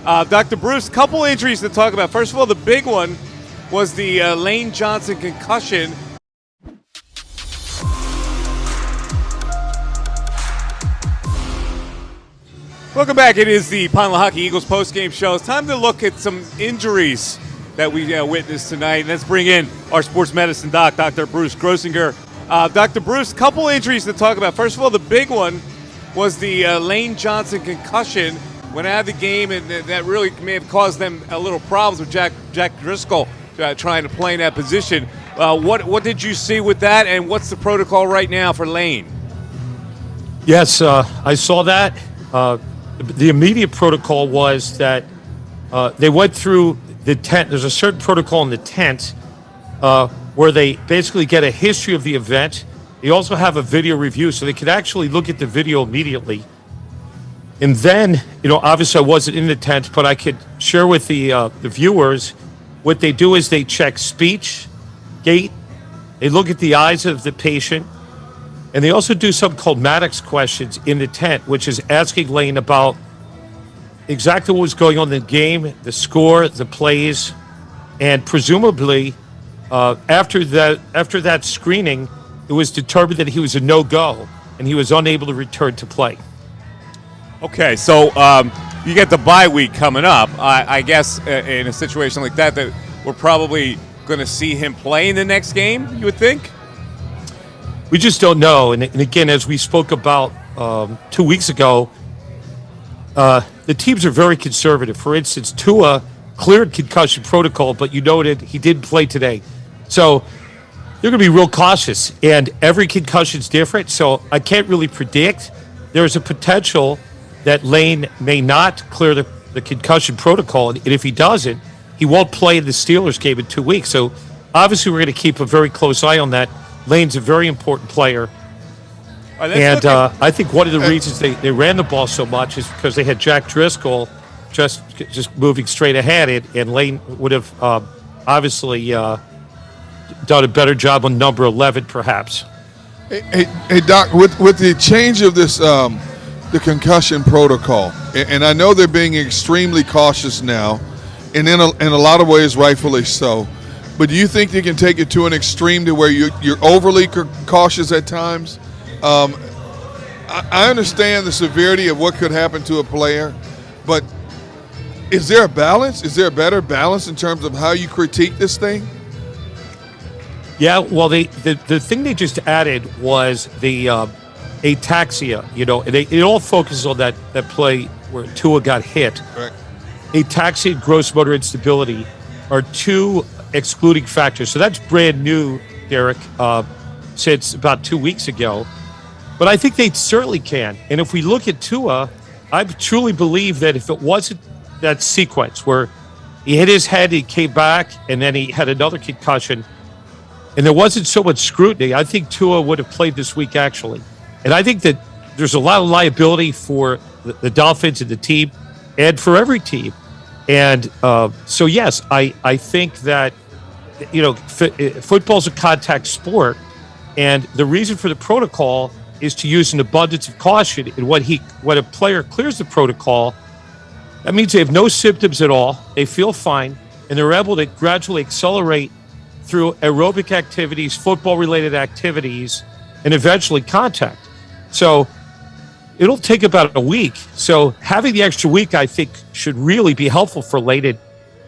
Dr. Bruce, couple injuries to talk about. First of all, the big one was the Lane Johnson concussion. Welcome back. It is the Lehocky Eagles postgame show. It's time to look at some injuries that we witnessed tonight. Let's bring in our sports medicine doc, Dr. Bruce Grossinger. Dr. Bruce, couple injuries to talk about. First of all, the big one was the Lane Johnson concussion. Went out of the game, and that really may have caused them a little problems with Jack Driscoll trying to play in that position. What did you see with that, and what's the protocol right now for Lane? Yes, I saw that. The immediate protocol was that they went through the tent. There's a certain protocol in the tent where they basically get a history of the event. They also have a video review, so they could actually look at the video immediately. And then, obviously I wasn't in the tent, but I could share with the viewers what they do is they check speech, gait, they look at the eyes of the patient, and they also do something called Maddox questions in the tent, which is asking Lane about exactly what was going on in the game, the score, the plays, and presumably after that screening, it was determined that he was a no-go and he was unable to return to play. Okay, so you get the bye week coming up. I guess in a situation like that we're probably going to see him play in the next game, you would think? We just don't know. And again, as we spoke about 2 weeks ago, the teams are very conservative. For instance, Tua cleared concussion protocol, but you noted he didn't play today. So they're going to be real cautious, and every concussion is different, so I can't really predict. There's a potential that Lane may not clear the concussion protocol, and if he doesn't, he won't play in the Steelers game in 2 weeks. So obviously we're going to keep a very close eye on that. Lane's a very important player. And I think one of the reasons they ran the ball so much is because they had Jack Driscoll just moving straight ahead, and Lane would have obviously done a better job on number 11, perhaps. Hey, Doc, with the change of this the concussion protocol, and I know they're being extremely cautious now, and in a lot of ways rightfully so, but do you think they can take it to an extreme to where you're overly cautious at times? I understand the severity of what could happen to a player, but is there a balance? Is there a better balance in terms of how you critique this thing? Yeah, well, the thing they just added was the ataxia. It all focuses on that play where Tua got hit. Right. Ataxia and gross motor instability are two excluding factors. So that's brand new, Derek, since about 2 weeks ago. But I think they certainly can. And if we look at Tua, I truly believe that if it wasn't that sequence where he hit his head, he came back, and then he had another concussion, and there wasn't so much scrutiny, I think Tua would have played this week, actually. And I think that there's a lot of liability for the Dolphins and the team and for every team. And so, yes, I think that, football's a contact sport, and the reason for the protocol is to use an abundance of caution. And when a player clears the protocol, that means they have no symptoms at all, they feel fine, and they're able to gradually accelerate through aerobic activities, football-related activities, and eventually contact. So it'll take about a week. So having the extra week, I think, should really be helpful for Lane.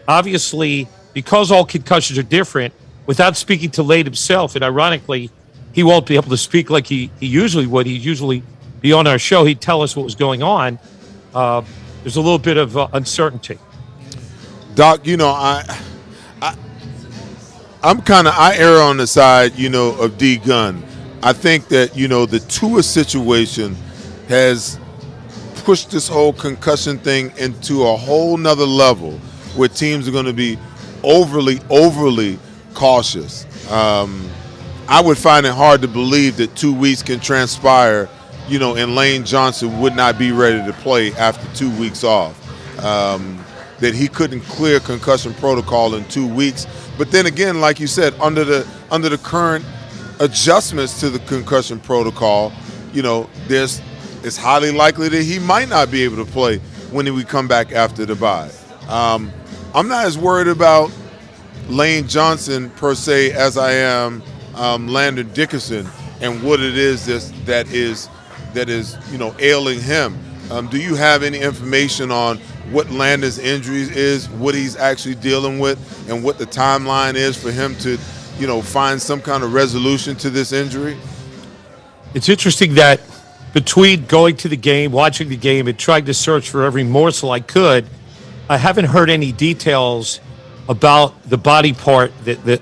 Obviously, because all concussions are different, without speaking to Lane himself, and ironically, he won't be able to speak like he usually would. He'd usually be on our show. He'd tell us what was going on. There's a little bit of uncertainty. Doc, I err on the side, of D Gun. I think that, the Tua situation has pushed this whole concussion thing into a whole nother level where teams are going to be overly cautious. I would find it hard to believe that 2 weeks can transpire, and Lane Johnson would not be ready to play after 2 weeks off. That he couldn't clear concussion protocol in 2 weeks. But then again, like you said, under the current adjustments to the concussion protocol, it's highly likely that he might not be able to play when we come back after the bye. I'm not as worried about Lane Johnson per se as I am Landon Dickerson and what it is that is ailing him. Do you have any information on what Landon's injuries is, what he's actually dealing with, and what the timeline is for him to, find some kind of resolution to this injury? It's interesting that between going to the game, watching the game, and trying to search for every morsel I could, I haven't heard any details about the body part that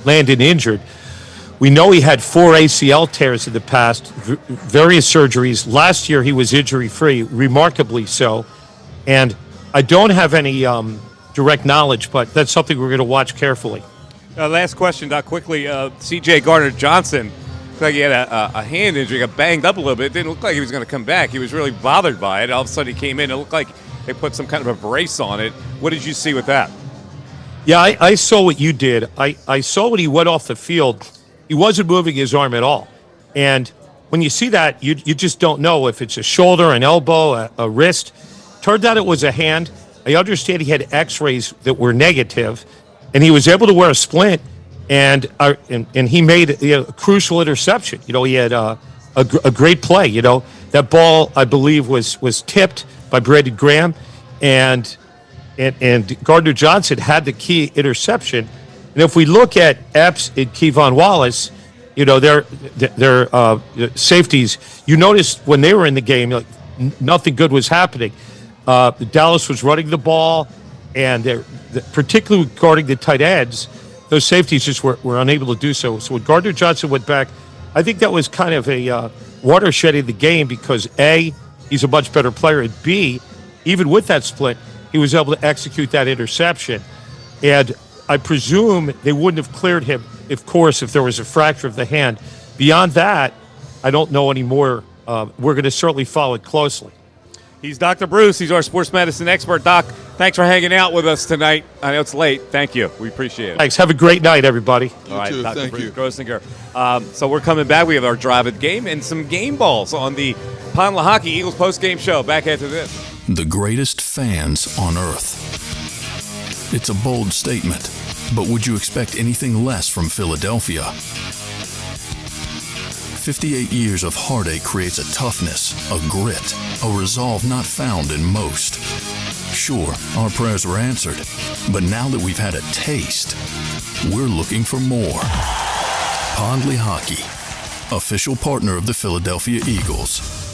Landon injured. We know he had 4 ACL tears in the past, various surgeries. Last year he was injury-free, remarkably so. And I don't have any direct knowledge, but that's something we're going to watch carefully. Last question, Doc, quickly. CJ Gardner-Johnson, looked like he had a hand injury, got banged up a little bit. It didn't look like he was going to come back. He was really bothered by it. All of a sudden he came in. It looked like they put some kind of a brace on it. What did you see with that? Yeah, I saw what you did. I saw when he went off the field. He wasn't moving his arm at all. And when you see that, you just don't know if it's a shoulder, an elbow, a wrist. Turned out it was a hand. I understand he had x-rays that were negative, and he was able to wear a splint, and he made a crucial interception. He had a great play. That ball, I believe, was tipped by Brandon Graham, and Gardner-Johnson had the key interception. And if we look at Epps and Kevon Wallace, their safeties, you noticed when they were in the game, nothing good was happening. Dallas was running the ball, and particularly regarding the tight ends, those safeties just were unable to do so. So when Gardner-Johnson went back, I think that was kind of a watershed in the game because, A, he's a much better player, and B, even with that split, he was able to execute that interception. And I presume they wouldn't have cleared him, of course, if there was a fracture of the hand. Beyond that, I don't know anymore. We're going to certainly follow it closely. He's Dr. Bruce. He's our sports medicine expert. Doc, thanks for hanging out with us tonight. I know it's late. Thank you. We appreciate it. Thanks. Have a great night, everybody. All right, too. Dr. Thank Bruce you. Grossinger. So we're coming back. We have our drive at game and some game balls on the Lehocky Eagles post-game show. Back after this. The greatest fans on earth. It's a bold statement, but would you expect anything less from Philadelphia? 58 years of heartache creates a toughness, a grit, a resolve not found in most. Sure, our prayers were answered, but now that we've had a taste, we're looking for more. Lehocky, official partner of the Philadelphia Eagles.